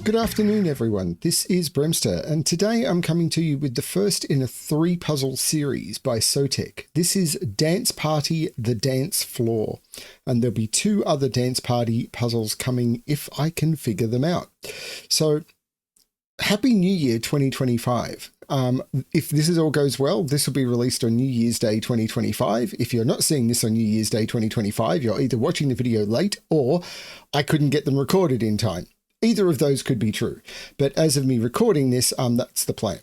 Good afternoon, everyone. This is BremSter, and today I'm coming to you with the first in a 3-puzzle series by Sotek. This is Dance Party, the Dance Floor, and there'll be 2 other Dance Party puzzles coming if I can figure them out. So, Happy New Year 2025. If this all goes well, this will be released on New Year's Day 2025. If you're not seeing this on New Year's Day 2025, you're either watching the video late or I couldn't get them recorded in time. Either of those could be true, but as of me recording this, that's the plan.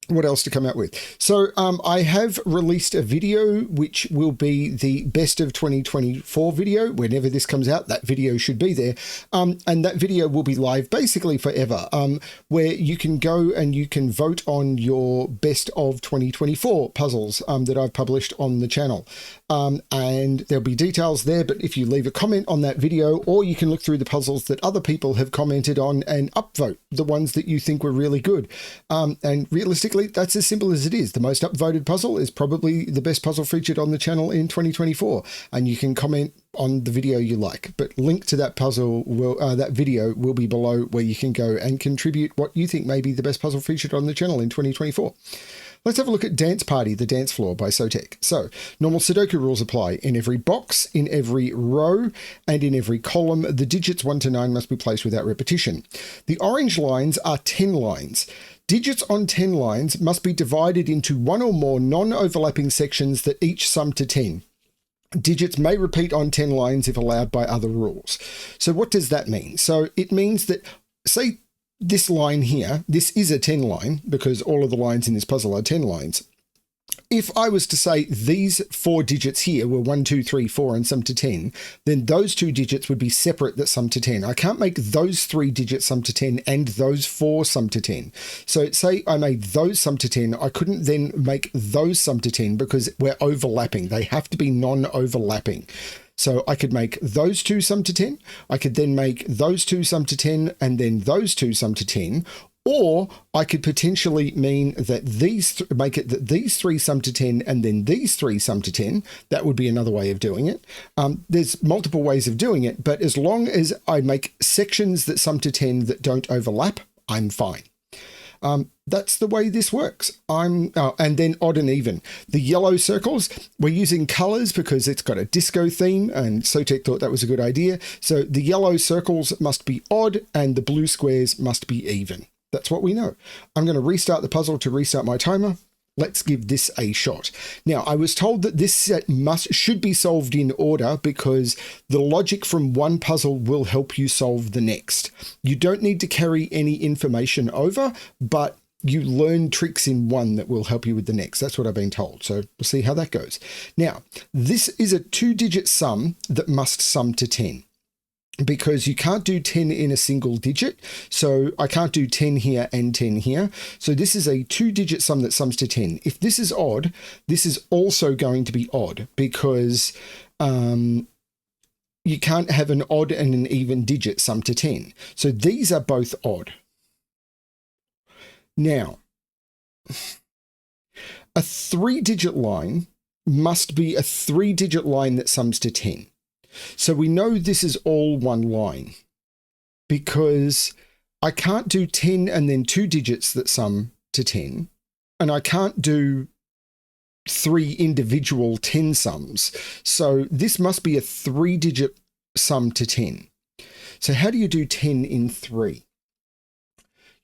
What else to come out with? So I have released a video which will be the best of 2024 video. Whenever this comes out, that video should be there. And that video will be live basically forever, where you can go and you can vote on your best of 2024 puzzles that I've published on the channel. And there'll be details there, but if you leave a comment on that video, or you can look through the puzzles that other people have commented on and upvote the ones that you think were really good. And realistically, that's as simple as it is. The most upvoted puzzle is probably the best puzzle featured on the channel in 2024, and you can comment on the video you like. But link to that puzzle that video will be below, where you can go and contribute what you think may be the best puzzle featured on the channel in 2024. Let's have a look at Dance Party, the Dance Floor by Sotek. So, normal Sudoku rules apply. In every box, in every row, and in every column, the digits 1 to 9 must be placed without repetition. The orange lines are 10 lines. Digits on 10 lines must be divided into 1 or more non-overlapping sections that each sum to 10. Digits may repeat on 10 lines if allowed by other rules. So what does that mean? So it means that, say, this line here, this is a 10 line because all of the lines in this puzzle are 10 lines. If I was to say these 4 digits here were 1, 2, 3, 4 and sum to 10, then those 2 digits would be separate that sum to 10. I can't make those 3 digits sum to 10 and those 4 sum to 10. So say I made those sum to 10, I couldn't then make those sum to 10 because we're overlapping. They have to be non-overlapping. So I could make those 2 sum to 10. I could then make those 2 sum to 10 and then those 2 sum to 10. Or I could potentially mean that make it that these 3 sum to 10 and then these 3 sum to 10. That would be another way of doing it. There's multiple ways of doing it, but as long as I make sections that sum to 10 that don't overlap, I'm fine. That's the way this works. And then odd and even. The yellow circles, we're using colors because it's got a disco theme, and Sotek thought that was a good idea. So the yellow circles must be odd and the blue squares must be even. That's what we know. I'm going to restart the puzzle to restart my timer. Let's give this a shot. Now, I was told that this set should be solved in order because the logic from one puzzle will help you solve the next. You don't need to carry any information over, but you learn tricks in one that will help you with the next. That's what I've been told. So we'll see how that goes. Now, this is a 2-digit sum that must sum to 10. Because you can't do 10 in a single digit. So I can't do 10 here and 10 here. So this is a 2-digit sum that sums to 10. If this is odd, this is also going to be odd because you can't have an odd and an even digit sum to 10. So these are both odd. Now, a 3-digit line must be a 3-digit line that sums to 10. So we know this is all one line because I can't do 10 and then 2 digits that sum to 10, and I can't do 3 individual 10 sums. So this must be a 3-digit sum to 10. So how do you do 10 in 3?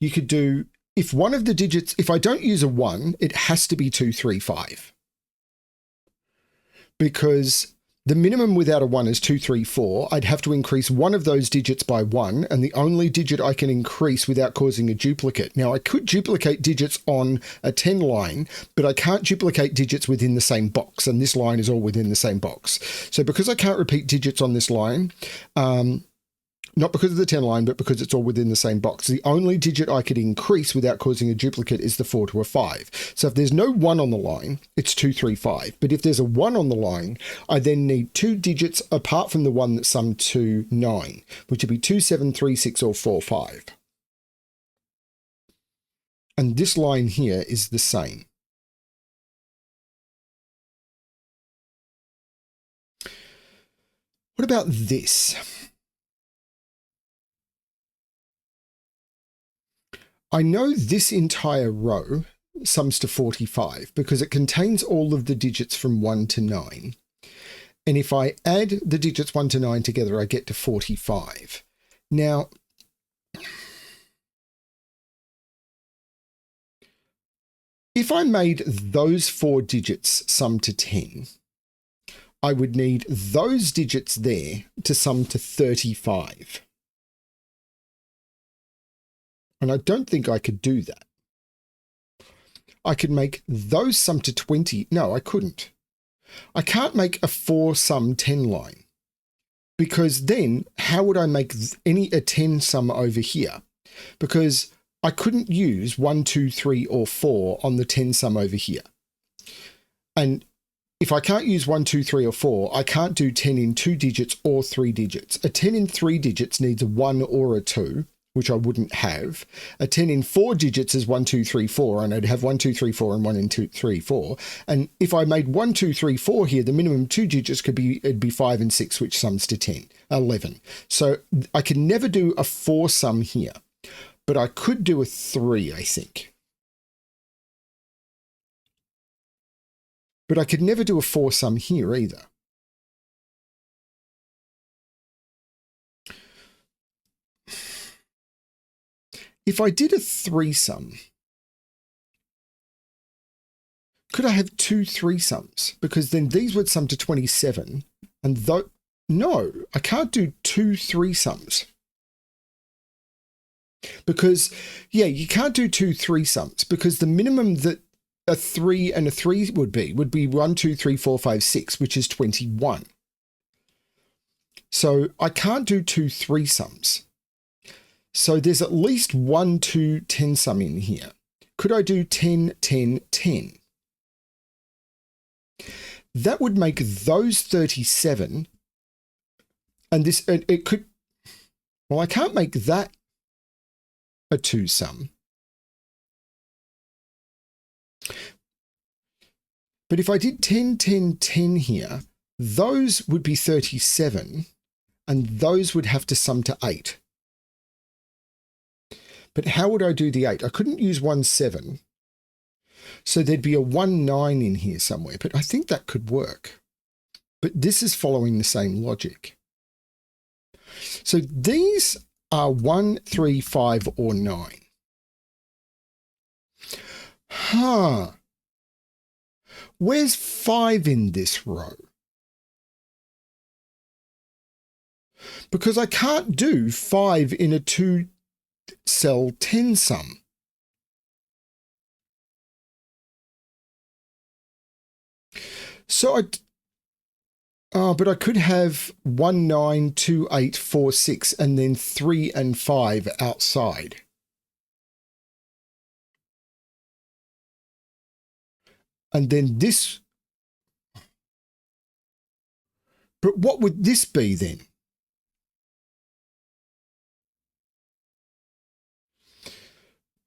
You could do, if one of the digits, if I don't use a 1, it has to be 2, 3, 5. Because the minimum without a 1 is 2, 3, 4. I'd have to increase one of those digits by 1, and the only digit I can increase without causing a duplicate. Now, I could duplicate digits on a 10 line, but I can't duplicate digits within the same box, and this line is all within the same box. So because I can't repeat digits on this line, not because of the 10 line, but because it's all within the same box. The only digit I could increase without causing a duplicate is the 4 to a 5. So if there's no 1 on the line, it's 2, 3, 5. But if there's a 1 on the line, I then need 2 digits apart from the one that sum to 9, which would be 2, 7, 3, 6, or 4, 5. And this line here is the same. What about this? I know this entire row sums to 45 because it contains all of the digits from 1 to 9. And if I add the digits 1 to 9 together, I get to 45. Now, if I made those 4 digits sum to 10, I would need those digits there to sum to 35. And I don't think I could do that. I could make those sum to 20. No, I couldn't. I can't make a 4 sum 10 line, because then how would I make a 10 sum over here? Because I couldn't use 1, 2, 3, or 4 on the 10 sum over here. And if I can't use 1, 2, 3, or 4, I can't do 10 in 2 digits or 3 digits. A 10 in 3 digits needs a 1 or a 2, which I wouldn't have. A 10 in 4 digits is 1, 2, 3, 4, and I'd have 1, 2, 3, 4, and 1 in 2, 3, 4. And if I made 1, 2, 3, 4 here, the minimum 2 digits it'd be 5 and 6, which sums to 10, 11. So I can never do a 4 sum here, but I could do a 3, I think. But I could never do a 4 sum here either. If I did a 3 sum, could I have 2 3 sums? Because then these would sum to 27. And no, I can't do 2 3 sums. Because, yeah, you can't do 2 3 sums, because the minimum that a 3 and a 3 would be 1, 2, 3, 4, 5, 6, which is 21. So I can't do 2 3 sums. So there's at least 1 2 10 sum in here. Could I do 10 10 10? That would make those 37. And this, it could, well, I can't make that a 2 sum. But if I did 10 10 10 here, those would be 37, and those would have to sum to 8. But how would I do the 8? I couldn't use 1 7. So there'd be a 1 9 in here somewhere, but I think that could work. But this is following the same logic. So these are 1, 3, 5, or 9. Where's 5 in this row? Because I can't do 5 in a 2 cell 10 sum. So but I could have 1 9 2 8 4 6 and then 3 and 5 outside. And then this. But what would this be then?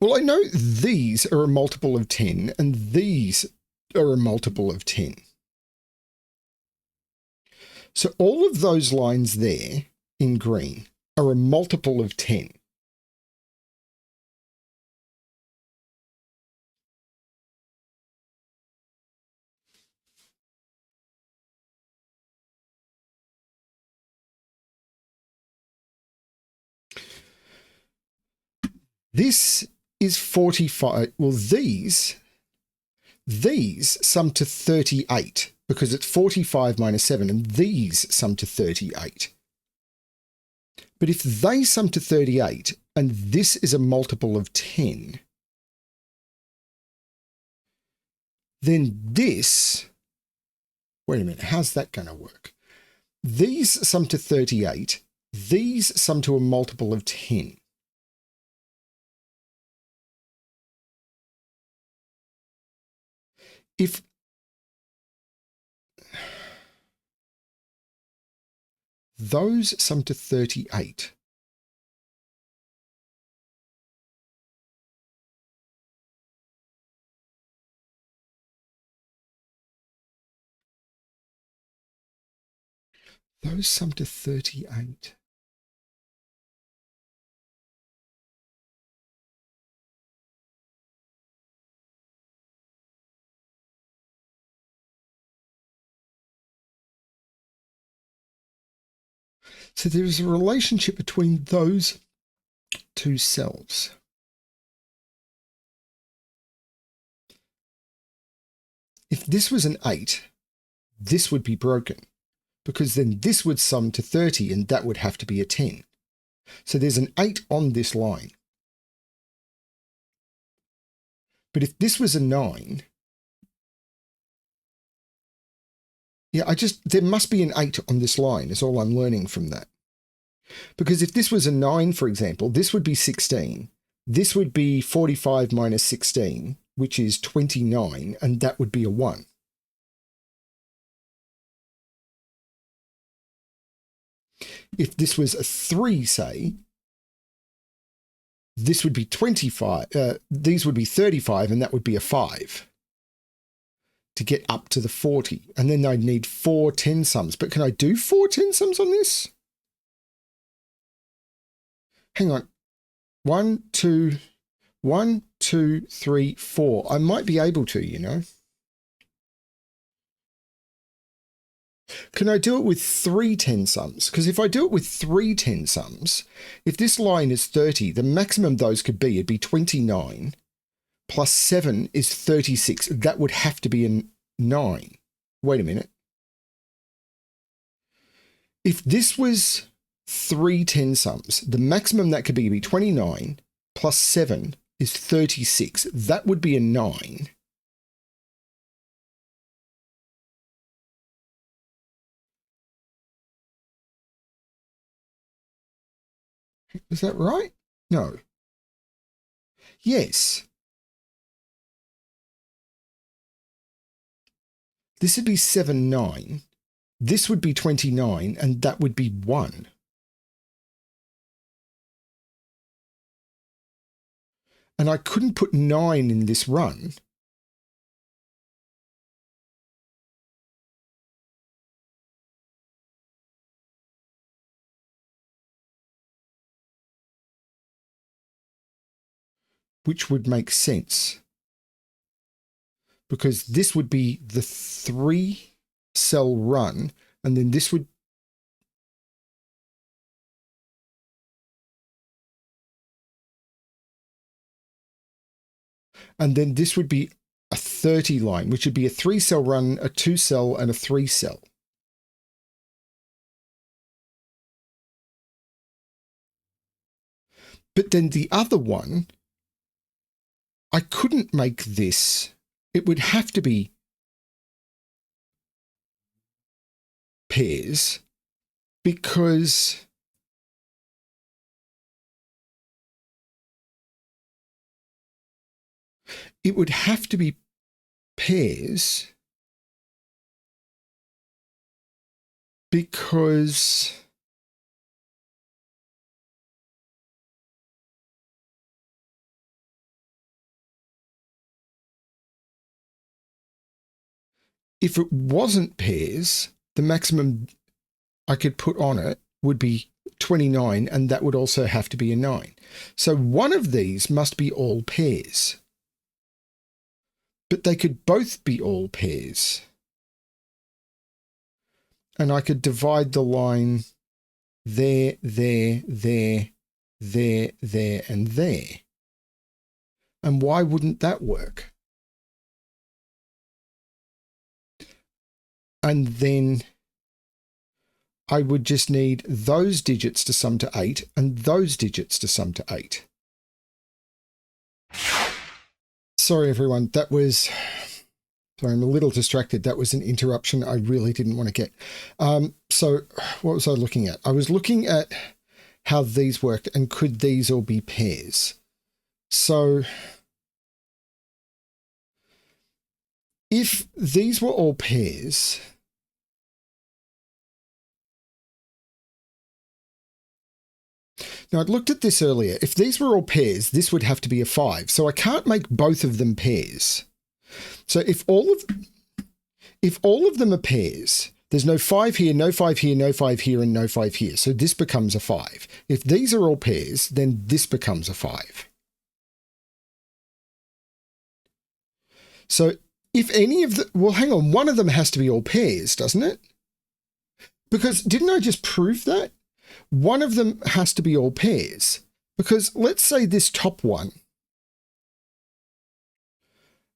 Well, I know these are a multiple of 10 and these are a multiple of 10. So all of those lines there in green are a multiple of 10. This is 45. Well, these sum to 38 because it's 45 minus 7, and these sum to 38. But if they sum to 38 and this is a multiple of 10, then this, wait a minute, how's that going to work? These sum to 38, these sum to a multiple of 10. If those sum to 38, those sum to 38. So there's a relationship between those two cells. If this was an 8, this would be broken, because then this would sum to 30 and that would have to be a 10. So there's an 8 on this line. But if this was a 9, there must be an 8 on this line is all I'm learning from that. Because if this was a 9, for example, this would be 16. This would be 45 minus 16, which is 29, and that would be a 1. If this was a 3, say, this would be 25. These would be 35, and that would be a 5 to get up to the 40. And then I'd need 4 10 sums. But can I do 4 10 sums on this? Hang on. 1, 2, 3, 4. I might be able to, you know. Can I do it with 3 10 sums? Because if I do it with 3 10 sums, if this line is 30, the maximum those could be, it'd be 29 plus 7 is 36. That would have to be a 9. Wait a minute. If this was 3 10 sums, the maximum that could be 29 plus 7 is 36. That would be a 9. Is that right? No. Yes. This would be 7 9. This would be 29, and that would be 1. And I couldn't put 9 in this run. Which would make sense. Because this would be the 3-cell run, and then this would... And then this would be a 30 line, which would be a 3-cell run, a 2-cell, and a 3-cell. But then the other one, I couldn't make this. It would have to be pairs, because it would have to be pairs because if it wasn't pairs, the maximum I could put on it would be 29, and that would also have to be a 9. So one of these must be all pairs. But they could both be all pairs. And I could divide the line there, there, there, there, there, and there. And why wouldn't that work? And then I would just need those digits to sum to 8 and those digits to sum to 8. Sorry, everyone. Sorry, I'm a little distracted. That was an interruption I really didn't want to get. So what was I looking at? I was looking at how these worked and could these all be pairs? So if these were all pairs, now I'd looked at this earlier. If these were all pairs, this would have to be a 5. So I can't make both of them pairs. So if all of them are pairs, there's no 5 here, no 5 here, no 5 here, and no 5 here. So this becomes a 5. If these are all pairs, then this becomes a 5. So if any of the... Well, hang on. One of them has to be all pairs, doesn't it? Because didn't I just prove that? one of them has to be all pairs, because let's say this top one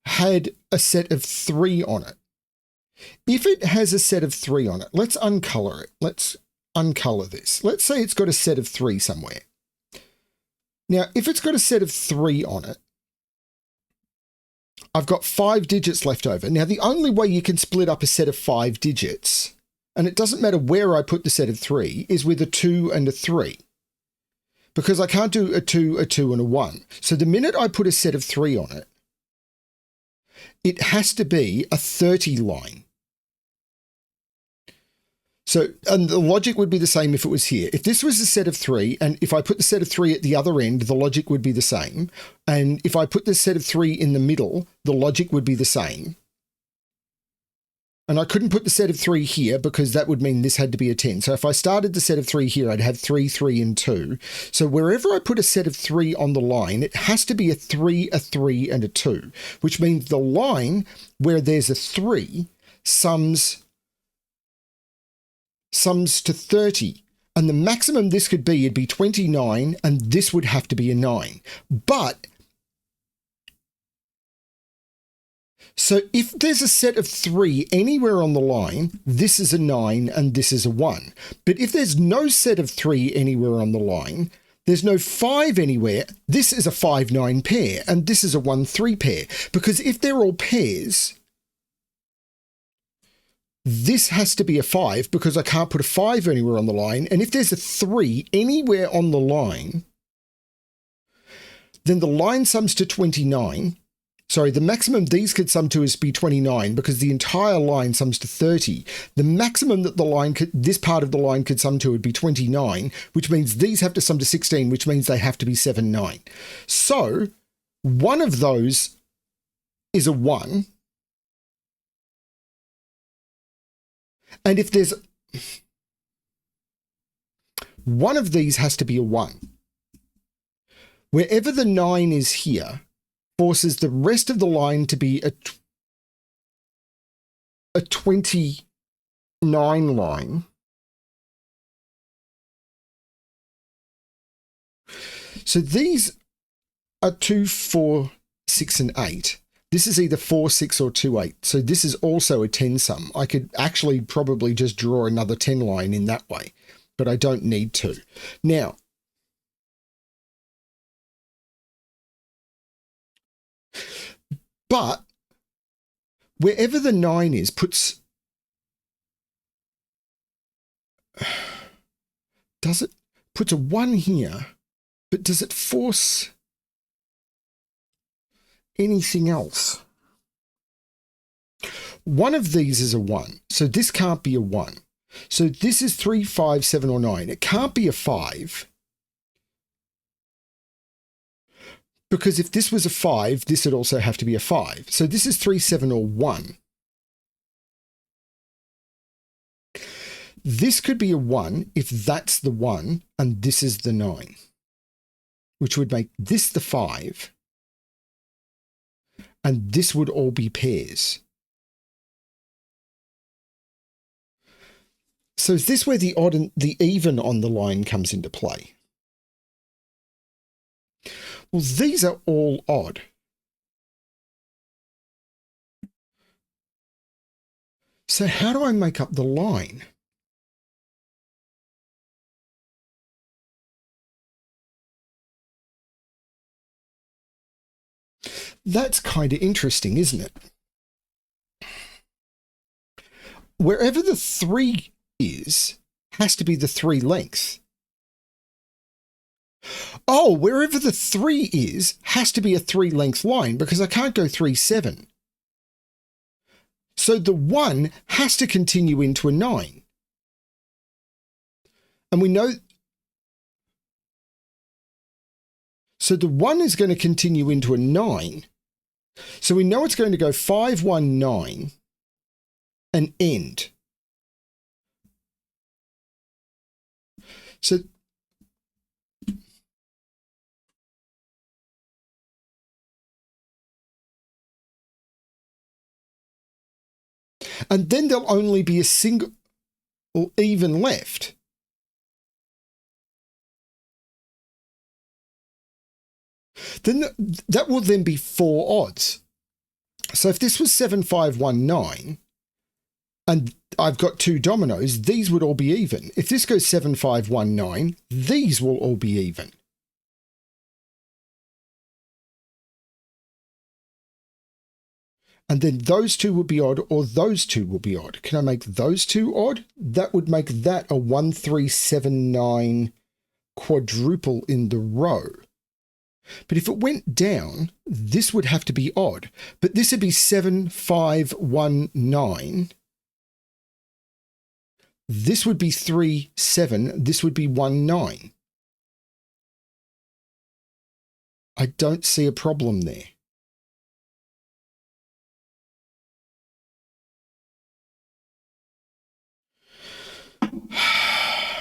had a set of 3 on it. If it has a set of 3 on it, let's uncolor it. Let's uncolor this. Let's say it's got a set of 3 somewhere. Now, if it's got a set of 3 on it, I've got 5 digits left over. Now, the only way you can split up a set of 5 digits, and it doesn't matter where I put the set of 3, is with a 2 and a 3. Because I can't do a 2, a 2, and a 1. So the minute I put a set of 3 on it, it has to be a 30 line. So, and the logic would be the same if it was here. If this was a set of 3, and if I put the set of 3 at the other end, the logic would be the same. And if I put the set of 3 in the middle, the logic would be the same. And I couldn't put the set of 3 here because that would mean this had to be a 10. So if I started the set of 3 here, I'd have 3, 3, and 2. So wherever I put a set of 3 on the line, it has to be a 3, a 3, and a 2, which means the line where there's a 3 sums to 30. And the maximum this could be, it'd be 29, and this would have to be a 9. But so if there's a set of 3 anywhere on the line, this is a 9 and this is a 1. But if there's no set of 3 anywhere on the line, there's no 5 anywhere, this is a 5-9 pair and this is a 1-3 pair. Because if they're all pairs, this has to be a 5 because I can't put a 5 anywhere on the line. And if there's a 3 anywhere on the line, then the line sums to 29. Sorry, the maximum these could sum to is be 29 because the entire line sums to 30. The maximum that the line could, this part of the line could sum to would be 29, which means these have to sum to 16, which means they have to be 7, 9. So one of those is a 1. And if there's one of these has to be a 1. Wherever the 9 is here, forces the rest of the line to be a 29 line. So these are 2, 4, 6, and 8. This is either 4, 6, or 2, 8. So this is also a 10 sum. I could actually probably just draw another 10 line in that way, but I don't need to. Now, but wherever the 9 is, puts a 1 here, but does it force anything else? One of these is a 1, so this can't be a 1. So this is 3, 5, 7, or 9. It can't be a 5. Because if this was a 5, this would also have to be a 5. So this is 3, 7, or 1. This could be a 1 if that's the 1 and this is the 9, which would make this the 5. And this would all be pairs. So is this where the odd and the even on the line comes into play? Well, these are all odd. So how do I make up the line? That's kind of interesting, isn't it? Wherever the 3 is, has to be the 3 length. Oh, wherever the 3 is, has to be a 3 length line because I can't go 3, 7. So the 1 has to continue into a 9. And we know, so the 1 is going to continue into a 9. So we know it's going to go 5, 1, 9 and end. So and then there'll only be a single even left. Then that will then be 4 odds. So if this was 7519 and I've got 2 dominoes, these would all be even. If this goes 7519, these will all be even. And then those 2 will be odd, or those 2 will be odd. Can I make those 2 odd? That would make that a 1379 quadruple in the row. But if it went down, this would have to be odd. But this would be 7519. This would be 37. This would be 19. I don't see a problem there.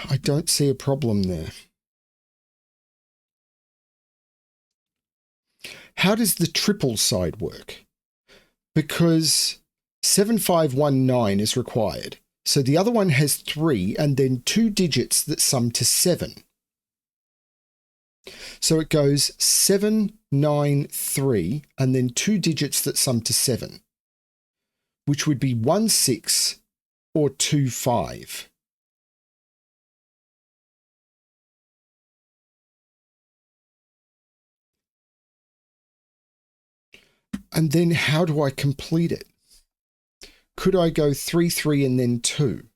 I don't see a problem there. How does the triple side work? Because 7519 is required. So the other one has 3 and then 2 digits that sum to 7. So it goes 793 and then 2 digits that sum to 7, which would be 16 or 25. And then how do I complete it? Could I go 3, 3 and then 2?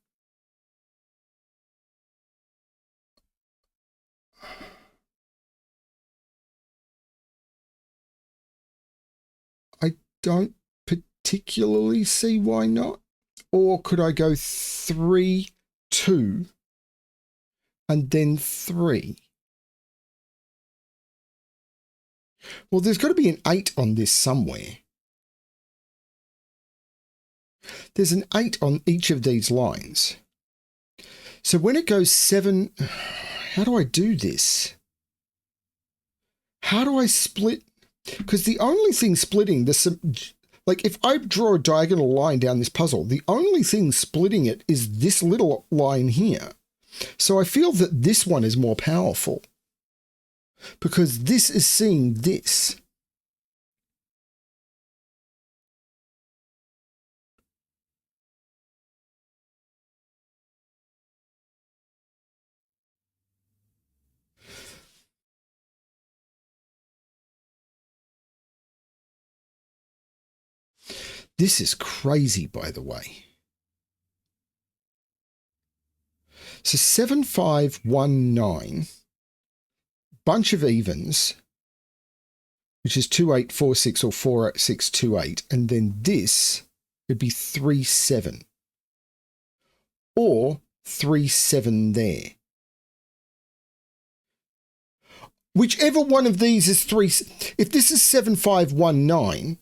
I don't particularly see why not. Or could I go 3, 2 and then 3? Well, there's got to be an 8 on this somewhere. There's an 8 on each of these lines. So when it goes 7, how do I do this? How do I split? Because the only thing splitting this, like if I draw a diagonal line down this puzzle, the only thing splitting it is this little line here. So I feel that this one is more powerful because this is seeing this. This is crazy, by the way. So 7519, bunch of evens, which is 2846 or 4628, and then this would be 37 or 37 there. Whichever one of these is 3, if this is 7519,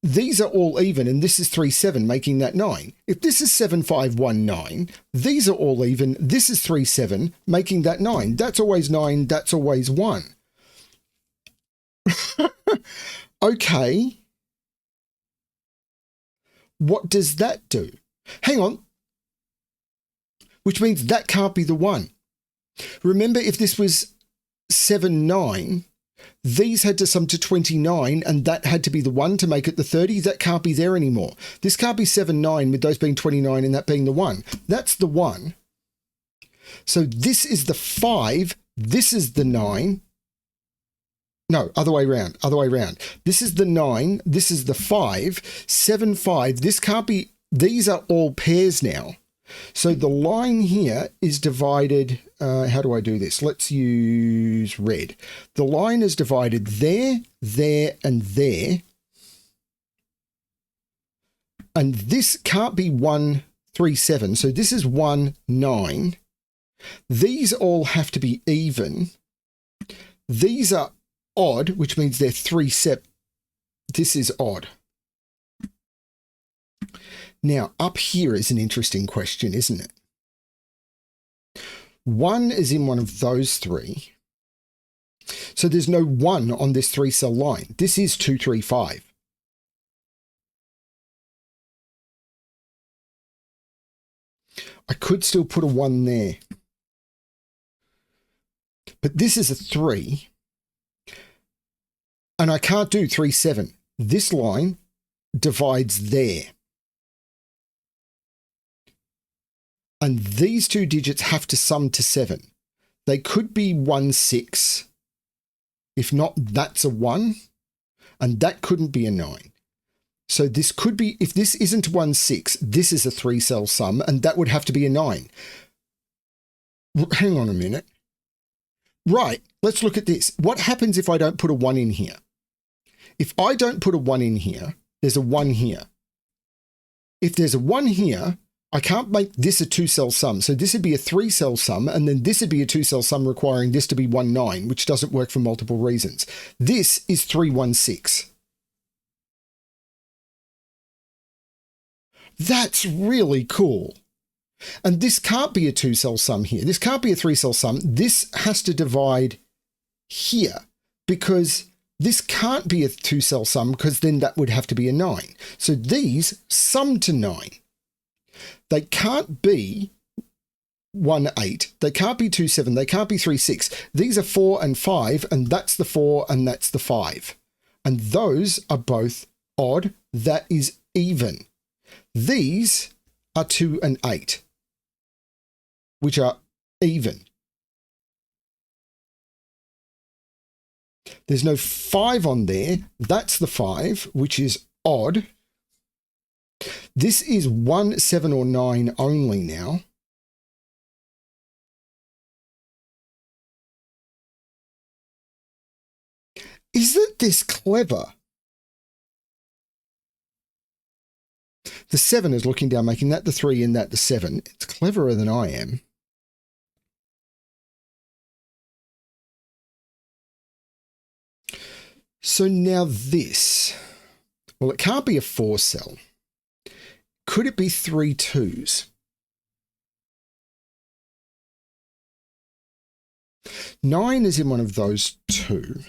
these are all even and this is 37, making that 9. If this is 7519, these are all even, this is 37, making that 9. That's always 9, that's always 1. Okay. What does that do? Hang on. Which means that can't be the 1. Remember, if this was 79, these had to sum to 29 and that had to be the 1 to make it the 30. That can't be there anymore. This can't be 79 with those being 29 and that being the 1. That's the 1. So this is the 5. This is the 9. No, other way around, other way around. This is the 9. This is the 5. 7, 5. This can't be, these are all pairs now. So the line here is divided, how do I do this? Let's use red. The line is divided there, there, and there. And this can't be 1, 3, 7. So this is 1, 9. These all have to be even. These are odd, which means they're 3, 7. This is odd. Now, up here is an interesting question, isn't it? 1 is in one of those 3. So there's no 1 on this 3-cell line. This is 2, 3, 5. I could still put a 1 there. But this is a 3. And I can't do 3, 7. This line divides there. And these two digits have to sum to 7. They could be 1, 6. If not, that's a 1. And that couldn't be a 9. So this could be, if this isn't 1, 6, this is a 3-cell sum, and that would have to be a 9. Hang on a minute. Right, let's look at this. What happens if I don't put a 1 in here? If I don't put a 1 in here, there's a 1 here. If there's a 1 here, I can't make this a 2-cell sum. So this would be a 3-cell sum, and then this would be a 2-cell sum requiring this to be 1, 9, which doesn't work for multiple reasons. This is 3, 1, 6. That's really cool. And this can't be a 2-cell sum here. This can't be a 3-cell sum. This has to divide here because this can't be a 2-cell sum because then that would have to be a 9. So these sum to 9. They can't be 1, 8. They can't be 2, 7. They can't be 3, 6. These are 4 and 5, and that's the 4 and that's the 5. And those are both odd. That is even. These are 2 and 8, which are even. There's no 5 on there. That's the 5, which is odd. This is 1, 7, or 9 only now. Isn't this clever? The 7 is looking down, making that the 3 and that the 7. It's cleverer than I am. So now this. Well, it can't be a 4-cell. Could it be 3 2s? Nine is in one of those two.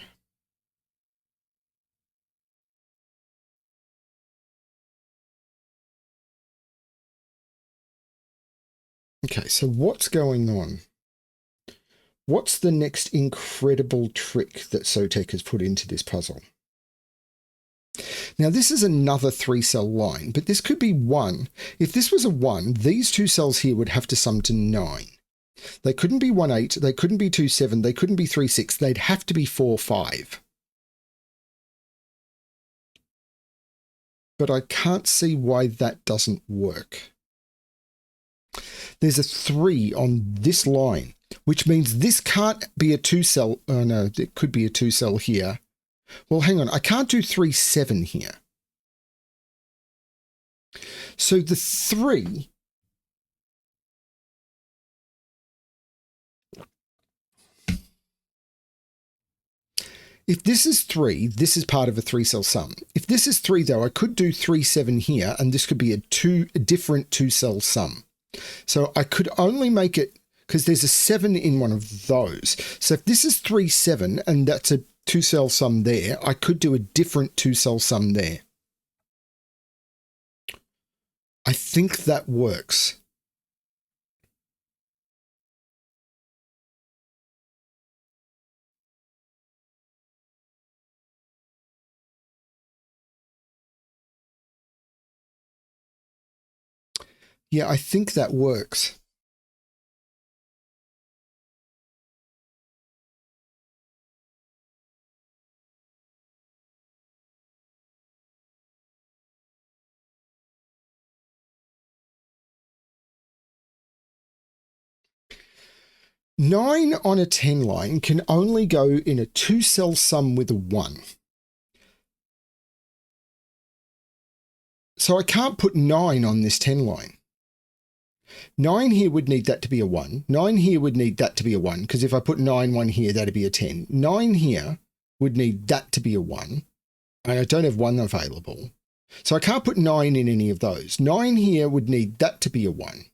Okay, so what's going on? What's the next incredible trick that Sotek has put into this puzzle? Now, this is another 3-cell line, but this could be 1. If this was a 1, these 2 cells here would have to sum to 9. They couldn't be 1, 8. They couldn't be 2, 7. They couldn't be 3, 6. They'd have to be 4, 5. But I can't see why that doesn't work. There's a 3 on this line, which means this can't be a 2-cell. Oh, no, it could be a 2-cell here. Well, hang on. I can't do 3, 7 here. So the 3... If this is 3, this is part of a 3-cell sum. If this is 3, though, I could do 3, 7 here, and this could be a different 2-cell sum. So I could only make it, because there's a 7 in one of those. So if this is 3, 7, and that's a 2-cell sum there, I could do a different 2-cell sum there. I think that works. Yeah, I think that works. Nine on a 10 line can only go in a 2-cell sum with a 1. So I can't put 9 on this 10 line. 9 here would need that to be a 1. 9 here would need that to be a 1, because if I put 9, 1 here, that'd be a 10. 9 here would need that to be a 1, and I don't have 1 available. So I can't put 9 in any of those. 9 here would need that to be a 1,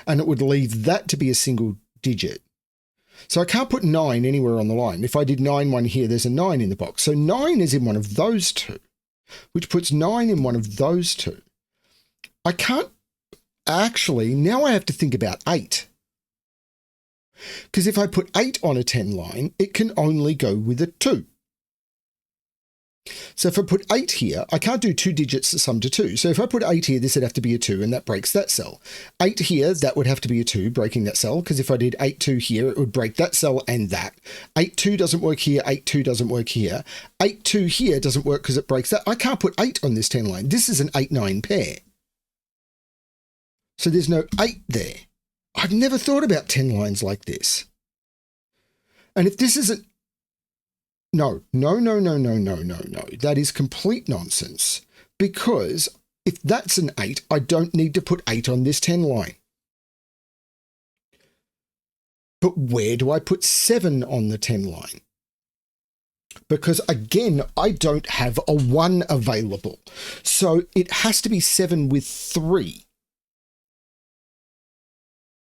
and it would leave that to be a single digit. So I can't put 9 anywhere on the line. If I did 9, 1 here, there's a 9 in the box. So 9 is in one of those two, which puts 9 in one of those two. I can't actually, now I have to think about 8. Because if I put 8 on a 10 line, it can only go with a 2. So if I put 8 here, I can't do 2 digits that sum to 2. So if I put 8 here, this would have to be a 2, and that breaks that cell. 8 here, that would have to be a 2, breaking that cell, because if I did 8, 2 here, it would break that cell and that. 8, 2 doesn't work here, 8, 2 doesn't work here. 8, 2 here doesn't work because it breaks that. I can't put 8 on this 10 line. This is an 8, 9 pair. So there's no 8 there. I've never thought about 10 lines like this. And if this isn't... No. That is complete nonsense. Because if that's an 8, I don't need to put 8 on this 10 line. But where do I put 7 on the 10 line? Because again, I don't have a 1 available. So it has to be 7 with 3.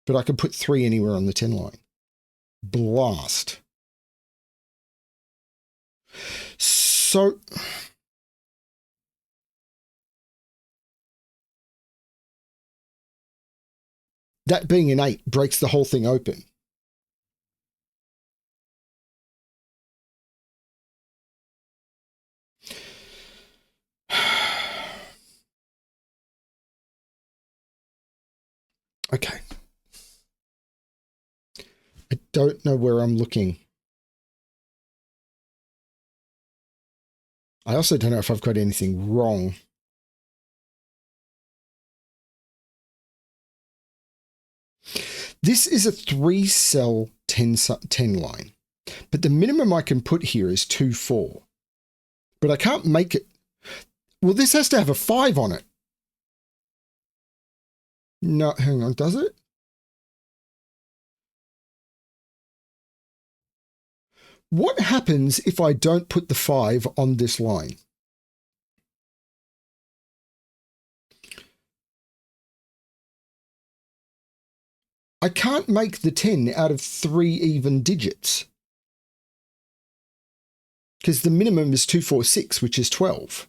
But I can put 3 anywhere on the 10 line. Blast. So that being an 8 breaks the whole thing open. Okay. I don't know where I'm looking. I also don't know if I've got anything wrong. This is a 3-cell 10 line, but the minimum I can put here is 2, 4. But I can't make it. Well, this has to have a 5 on it. No, hang on, does it? What happens if I don't put the 5 on this line? I can't make the 10 out of 3 even digits. Because the minimum is 2, 4, 6, which is 12.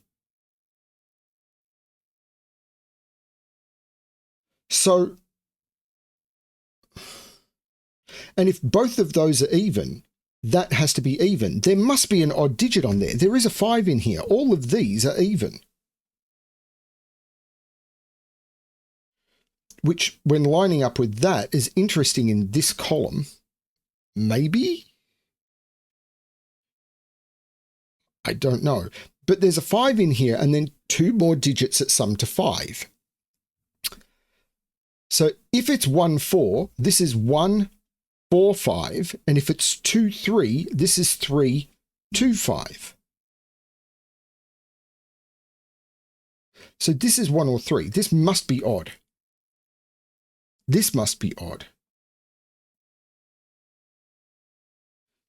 So, and if both of those are even, that has to be even. There must be an odd digit on there. There is a 5 in here. All of these are even. Which, when lining up with that, is interesting in this column. Maybe? I don't know. But there's a 5 in here and then 2 more digits that sum to 5. So if it's 1, 4, this is 1, 4, 5. And if it's 2, 3, this is 3, 2, 5. So this is 1 or 3. This must be odd. This must be odd.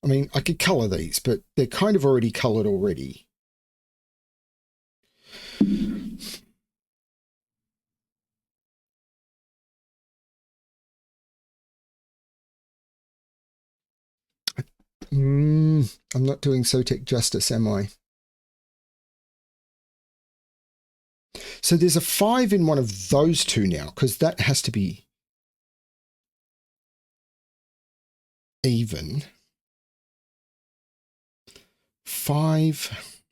I mean, I could colour these, but they're kind of already coloured already. I'm not doing Sotek justice, am I? So there's a 5 in one of those two now, because that has to be even. 5.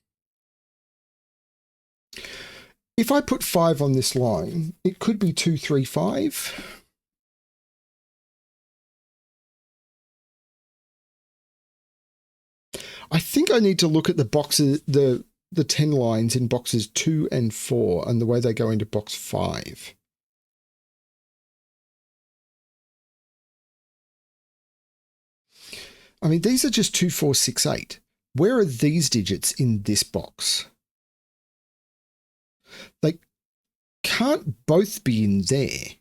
If I put 5 on this line, it could be 2, 3, 5. I think I need to look at the boxes, the 10 lines in boxes 2 and 4 and the way they go into box 5. I mean, these are just 2, 4, 6, 8. Where are these digits in this box? They can't both be in there.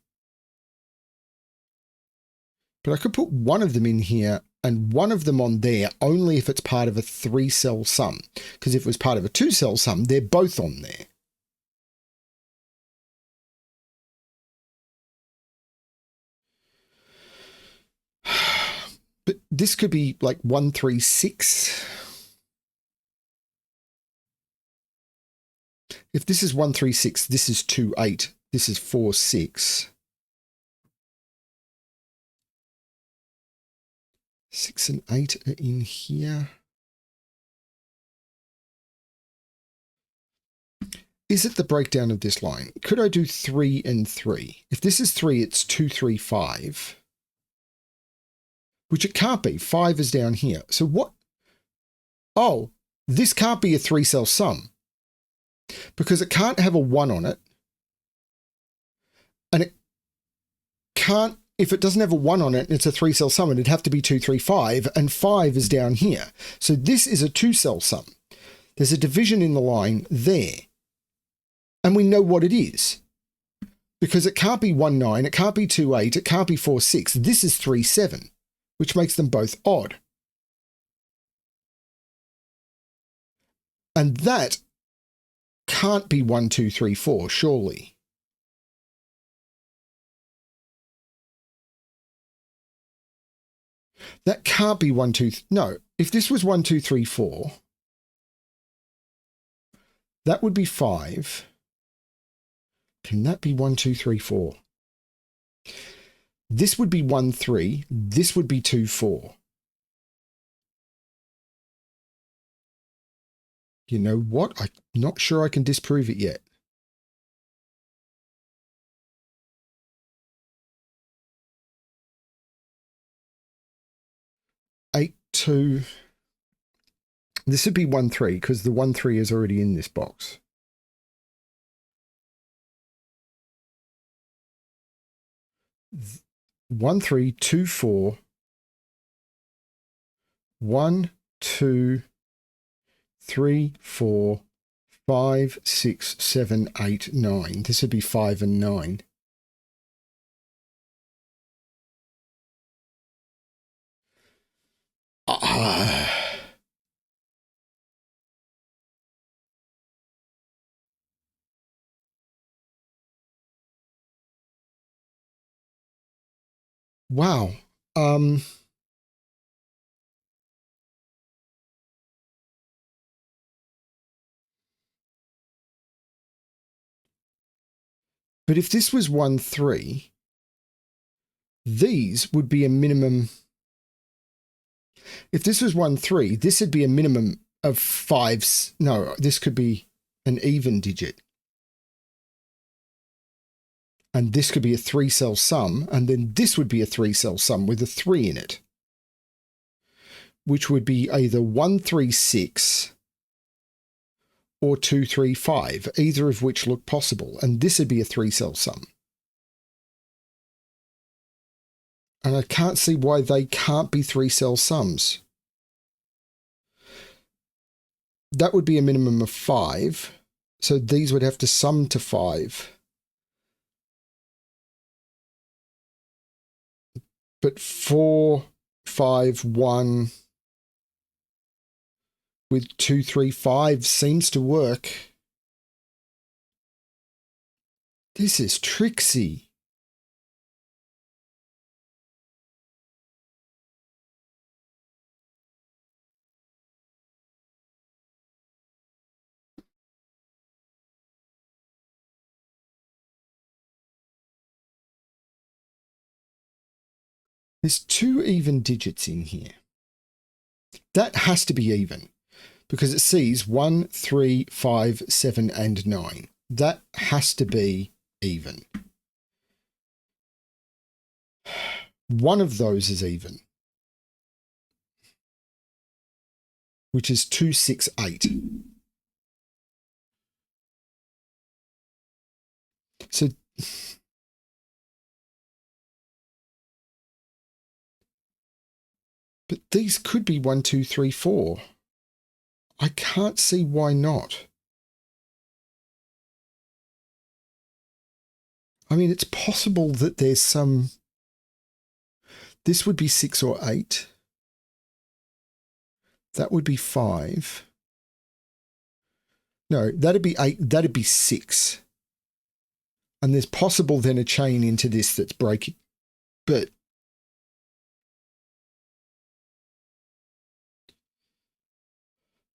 But I could put one of them in here and one of them on there only if it's part of a 3-cell sum. Because if it was part of a 2-cell sum, they're both on there. But this could be like 1, 3, 6. If this is 1, 3, 6, this is 2, 8. This is 4, 6. 6 and 8 are in here. is it the breakdown of this line? Could I do 3 and 3? If this is 3, it's 2, 3, 5. Which it can't be. 5 is down here. So what? Oh, this can't be a 3-cell sum. Because it can't have a 1 on it. And it can't, if it doesn't have a 1 on it and it's a 3-cell sum, it'd have to be 2, 3, 5. And 5 is down here. So this is a 2-cell sum. There's a division in the line there. And we know what it is. Because it can't be 1, 9, it can't be 2, 8, it can't be 4, 6. This is 3, 7, which makes them both odd. And that can't be 1, 2, 3, 4, surely. That can't be 1, 2, no. If this was 1, 2, 3, 4, that would be 5. Can that be 1, 2, 3, 4? This would be 1, 3. This would be 2, 4. You know what? I'm not sure I can disprove it yet. Eight, 2. This would be 1, 3 because the 1, 3 is already in this box. 1, 3, 2, 4. 1, 2, 3, 4, 5, 6, 7, 8, 9. This would be 5 and 9. Wow. But if this was 1, 3, these would be a minimum. If this was 1, 3, this would be a minimum of 5. No, this could be an even digit. And this could be a 3-cell sum. And then this would be a 3-cell sum with a 3 in it. Which would be either 1, 3, 6 or 2, 3, 5, either of which look possible. And this would be a 3-cell sum. And I can't see why they can't be 3-cell sums. That would be a minimum of 5. So these would have to sum to 5. But 4, 5, 1 with 2, 3, 5 seems to work. This is tricksy. There's 2 even digits in here. That has to be even because it sees 1, 3, 5, 7, and 9. That has to be even. One of those is even, which is 2, 6, 8. So but these could be 1, 2, 3, 4. I can't see why not. I mean, it's possible that there's some. This would be 6 or 8. That would be 5. No, that'd be 8. That'd be 6. And there's possible then a chain into this that's breaking. But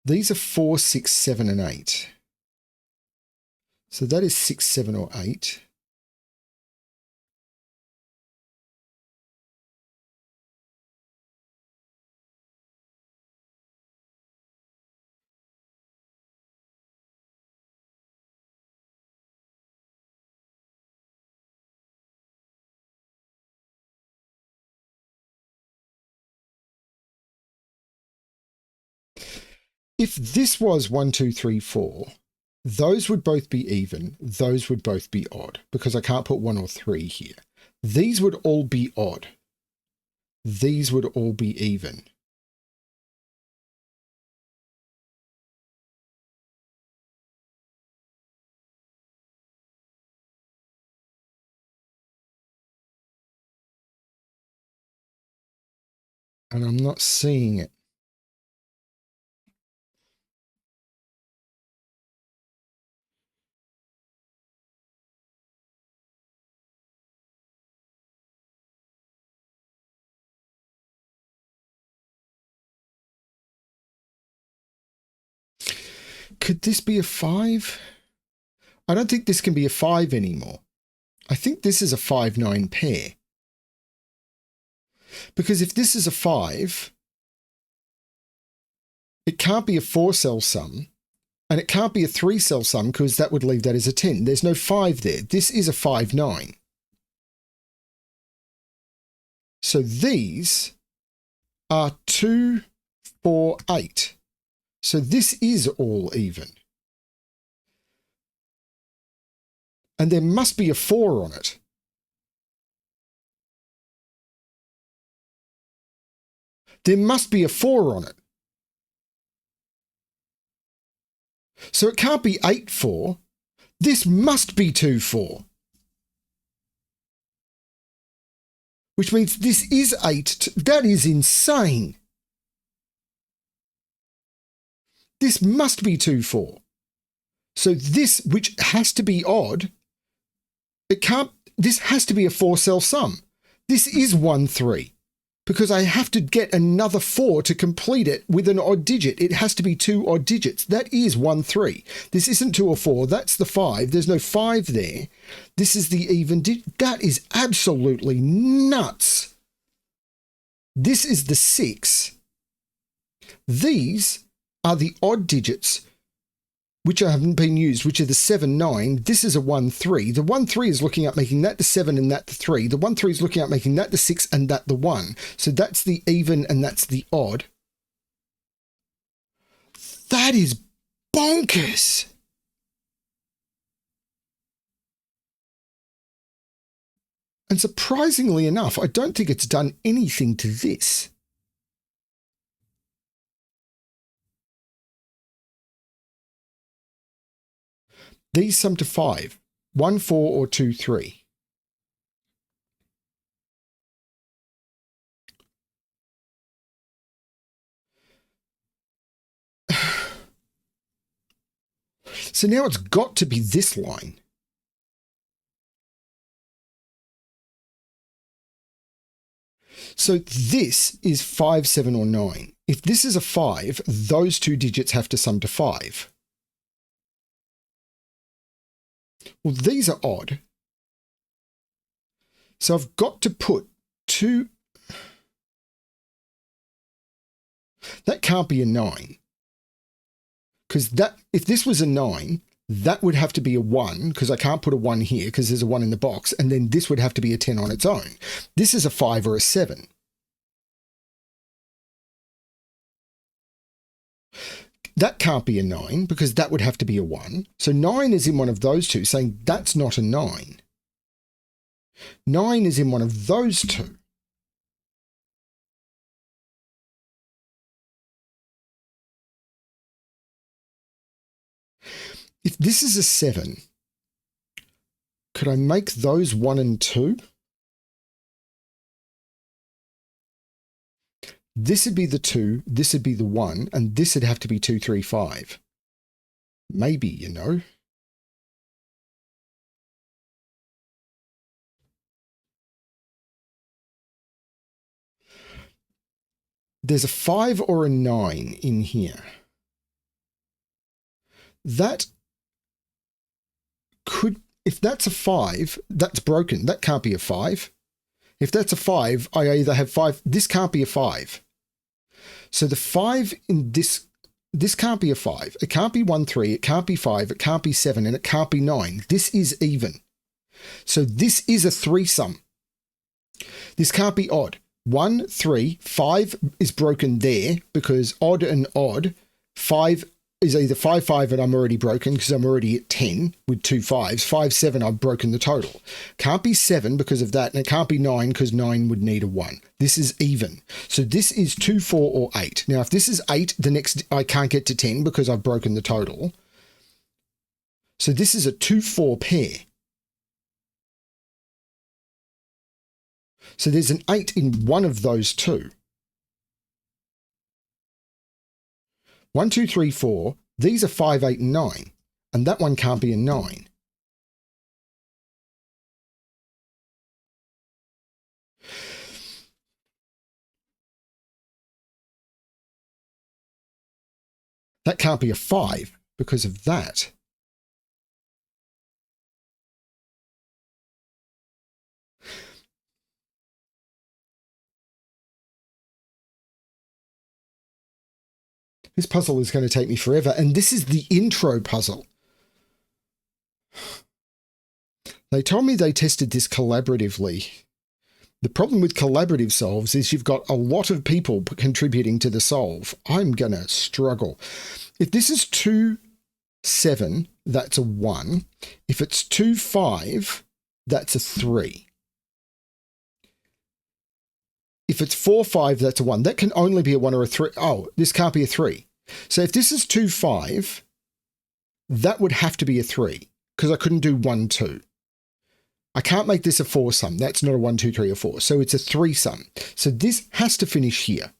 these are 4, 6, 7, and 8. So that is 6, 7, or 8. if this was 1, 2, 3, 4, those would both be even. Those would both be odd because I can't put 1 or 3 here. These would all be odd. These would all be even. And I'm not seeing it. Could this be a 5? I don't think this can be a 5 anymore. I think this is a 5-9 pair. Because if this is a 5, it can't be a 4-cell sum, and it can't be a 3-cell sum because that would leave that as a 10. There's no 5 there. This is a 5-9. So these are 2, 4, 8. So this is all even. And there must be a 4 on it. There must be a 4 on it. So it can't be 8, 4. This must be 2, 4. Which means this is 8. That is insane. This must be 2, 4. So this, which has to be odd, this has to be a 4-cell sum. This is 1, 3. Because I have to get another 4 to complete it with an odd digit. It has to be 2 odd digits. That is 1, 3. This isn't 2 or 4. That's the 5. There's no 5 there. This is the even digit. That is absolutely nuts. This is the 6. These are the odd digits which haven't been used, which are the 7, 9. This is a 1, 3. The 1, 3 is looking at making that the 7 and that the 3. The 1, 3 is looking at making that the 6 and that the 1. So that's the even and that's the odd. That is bonkers. And surprisingly enough, I don't think it's done anything to this. These sum to 5, 1, 4, or 2, 3. So now it's got to be this line. So this is 5, 7, or 9. If this is a 5, those 2 digits have to sum to 5. Well, these are odd. So I've got to put 2. That can't be a 9. Because if this was a 9, that would have to be a 1, because I can't put a 1 here because there's a 1 in the box, and then this would have to be a 10 on its own. This is a 5 or a 7. That can't be a 9 because that would have to be a 1. So 9 is in one of those two, saying that's not a 9. 9 is in one of those two. If this is a 7, could I make those 1 and 2? This would be the 2, this would be the 1, and this would have to be 2, 3, 5. Maybe, you know. There's a 5 or a 9 in here. That could, if that's a 5, that's broken. That can't be a 5. If that's a 5, I either have 5. This can't be a 5. So the 5 in this can't be a 5. It can't be 1, 3. It can't be 5. It can't be 7. And it can't be 9. This is even. So this is a 3-sum. This can't be odd. 1, 3, 5 is broken there because odd and odd 5 is either 5, 5, and I'm already broken because I'm already at 10 with 2 5s. 5, 7, I've broken the total. Can't be 7 because of that, and it can't be 9 because 9 would need a 1. This is even. So this is 2, 4, or 8. Now, if this is 8, the next I can't get to 10 because I've broken the total. So this is a 2, 4 pair. So there's an 8 in one of those two. 1, 2, 3, 4. These are 5, 8, and 9. And that one can't be a 9. That can't be a 5 because of that. This puzzle is going to take me forever, and this is the intro puzzle. They told me they tested this collaboratively. The problem with collaborative solves is you've got a lot of people contributing to the solve. I'm going to struggle. If this is 2, 7, that's a 1. If it's 2, 5, that's a 3. If it's 4, 5, that's a 1. That can only be a 1 or a 3. Oh, this can't be a 3. So if this is 2, 5, that would have to be a 3 because I couldn't do 1, 2. I can't make this a 4 sum. That's not a 1, 2, 3, or 4. So it's a 3 sum. So this has to finish here.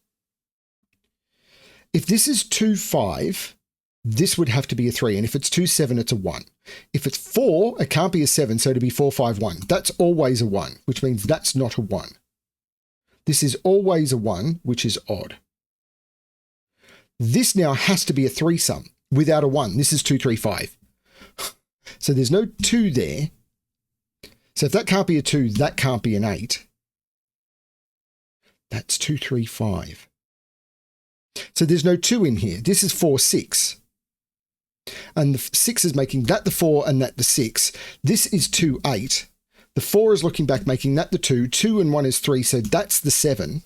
If this is 2, 5, this would have to be a 3. And if it's 2, 7, it's a 1. If it's 4, it can't be a 7. So it'd be 4, 5, 1. That's always a 1, which means that's not a 1. This is always a 1, which is odd. This now has to be a 3 sum without a 1. This is 2, 3, 5. So there's no 2 there. So if that can't be a 2, that can't be an 8. That's 2, 3, 5. So there's no 2 in here. This is 4, 6. And the 6 is making that the 4 and that the 6. This is 2, 8. The 4 is looking back, making that the 2. 2 and 1 is 3, so that's the 7.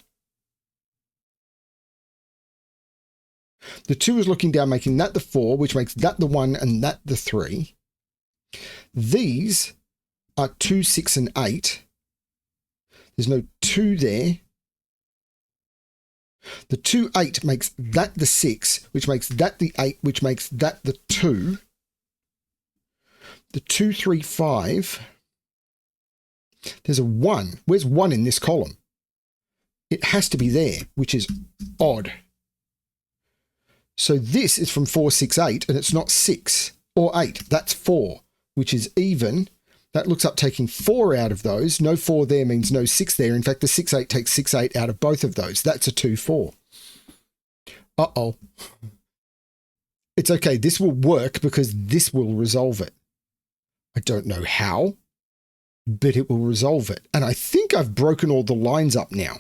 The 2 is looking down, making that the 4, which makes that the 1 and that the 3. These are 2, 6, and 8. There's no 2 there. The 2, 8 makes that the 6, which makes that the 8, which makes that the 2. The 2, 3, 5. There's a 1. Where's 1 in this column? It has to be there, which is odd. So this is from 4, 6, 8, and it's not 6 or 8. That's 4, which is even. That looks up taking 4 out of those. No 4 there means no 6 there. In fact, the 6, 8 takes 6, 8 out of both of those. That's a 2, 4. Uh-oh. It's okay. This will work because this will resolve it. I don't know how, but it will resolve it. And I think I've broken all the lines up now.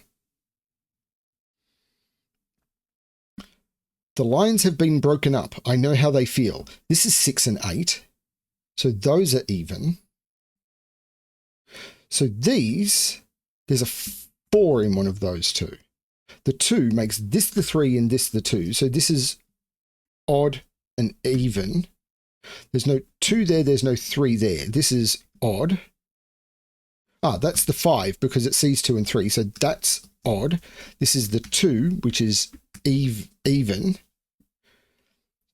The lines have been broken up. I know how they feel. This is 6 and 8. So those are even. So these, there's a 4 in one of those two. The 2 makes this the 3 and this the 2. So this is odd and even. There's no 2 there. There's no 3 there. This is odd. Ah, that's the 5 because it sees 2 and 3. So that's odd. This is the 2, which is even.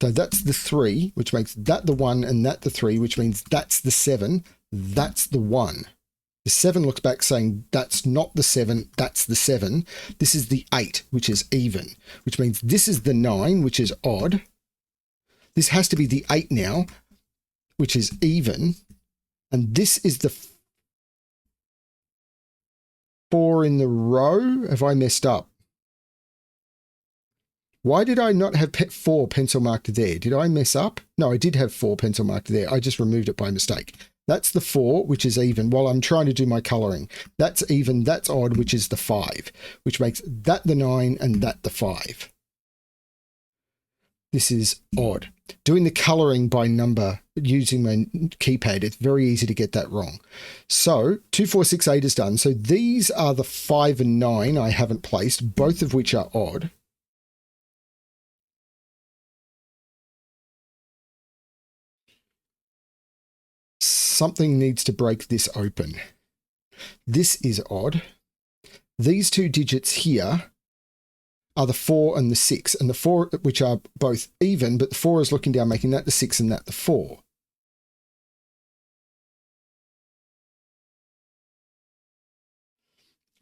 So that's the 3, which makes that the 1 and that the 3, which means that's the 7. That's the 1. The 7 looks back saying that's not the 7, that's the 7. This is the 8, which is even, which means this is the 9, which is odd. This has to be the 8 now, which is even. And this is the 4 in the row. Have I messed up? Why did I not have 4 pencil marked there? Did I mess up? No, I did have 4 pencil marked there. I just removed it by mistake. That's the 4, which is even, while I'm trying to do my colouring. That's even, that's odd, which is the 5, which makes that the 9 and that the 5. This is odd. Doing the colouring by number using my keypad, it's very easy to get that wrong. So 2, 4, 6, 8 is done. So these are the 5 and 9 I haven't placed, both of which are odd. something needs to break this open. This is odd. These two digits here are the 4 and the 6, and the 4, which are both even, but the 4 is looking down, making that the 6 and that the 4.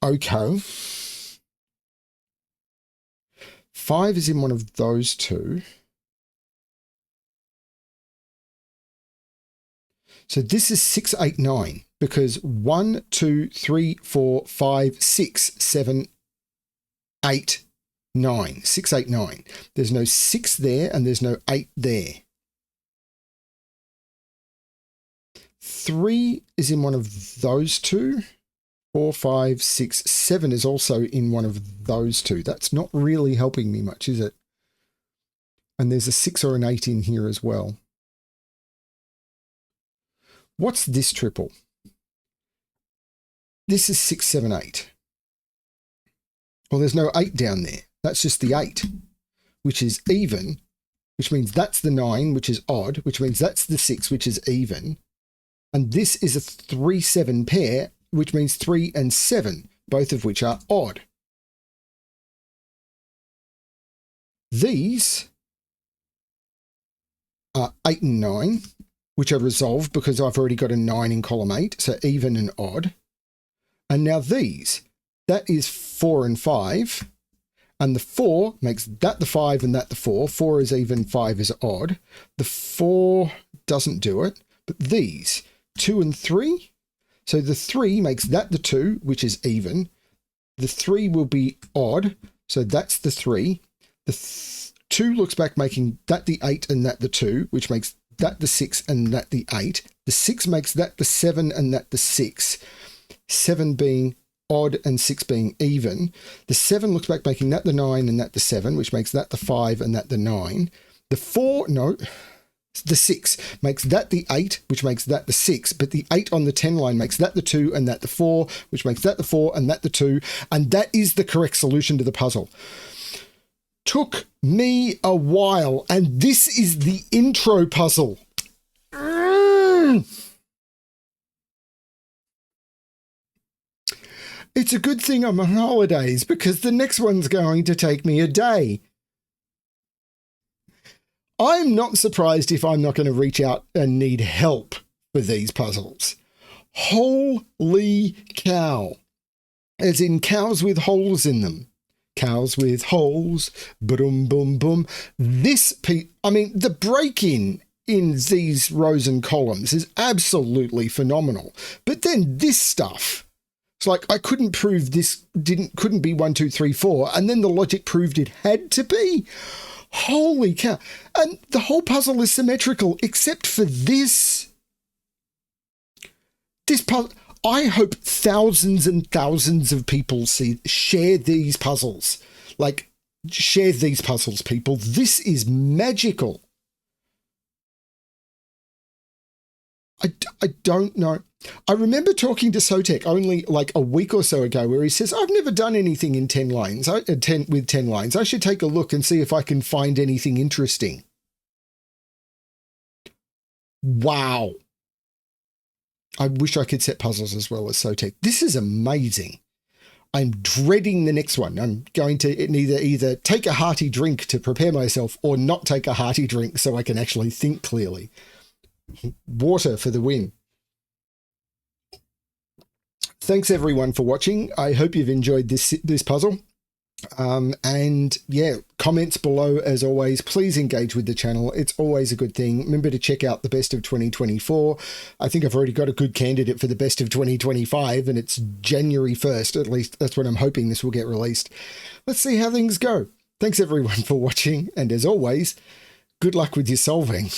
Okay. 5 is in one of those two. So this is 6, 8, 9, because 1, 2, 3, 4, 5, 6, 7, 8, 9. 6, 8, 9. There's no 6 there and there's no 8 there. 3 is in one of those two. 4, 5, 6, 7 is also in one of those two. That's not really helping me much, is it? And there's a 6 or an 8 in here as well. What's this triple? This is 6, 7, 8. Well, there's no 8 down there. That's just the 8, which is even, which means that's the 9, which is odd, which means that's the 6, which is even. And this is a 3, 7 pair, which means 3 and 7, both of which are odd. These are 8 and 9, which are resolved because I've already got a 9 in column 8, so even and odd. And now these, that is 4 and 5, and the 4 makes that the 5 and that the 4. 4 is even, 5 is odd. The 4 doesn't do it, but these, 2 and 3, so the 3 makes that the 2, which is even. The 3 will be odd, so that's the 3. The 2 looks back, making that the 8 and that the 2, which makes that the 6 and that the 8. The 6 makes that the 7 and that the 6. 7 being odd and 6 being even. The 7 looks back, making that the 9 and that the 7, which makes that the 5 and that the 9. The 4, no, the 6 makes that the 8, which makes that the 6, but the 8 on the 10 line makes that the 2 and that the 4, which makes that the 4 and that the 2, and that is the correct solution to the puzzle. Took me a while, and this is the intro puzzle. It's a good thing I'm on holidays because the next one's going to take me a day. I'm not surprised if I'm not going to reach out and need help for these puzzles. Holy cow. As in cows with holes in them. Cows with holes. Boom, boom, boom. The break-in in these rows and columns is absolutely phenomenal. But then this stuff. It's like I couldn't prove this couldn't be 1, 2, 3, 4, and then the logic proved it had to be. Holy cow. And the whole puzzle is symmetrical except for this. This puzzle, I hope thousands and thousands of people share these puzzles. Like, share these puzzles, people. This is magical. I don't know. I remember talking to Sotek only like a week or so ago where he says, I've never done anything in 10 lines, with 10 lines. I should take a look and see if I can find anything interesting. Wow. I wish I could set puzzles as well as Sotek. This is amazing. I'm dreading the next one. I'm going to either take a hearty drink to prepare myself or not take a hearty drink so I can actually think clearly. Water for the win. Thanks everyone for watching. I hope you've enjoyed this puzzle. And yeah, comments below as always. Please engage with the channel. It's always a good thing. Remember to check out the best of 2024. I think I've already got a good candidate for the best of 2025 and it's January 1st. At least that's when I'm hoping this will get released. Let's see how things go. Thanks everyone for watching. And as always, good luck with your solving.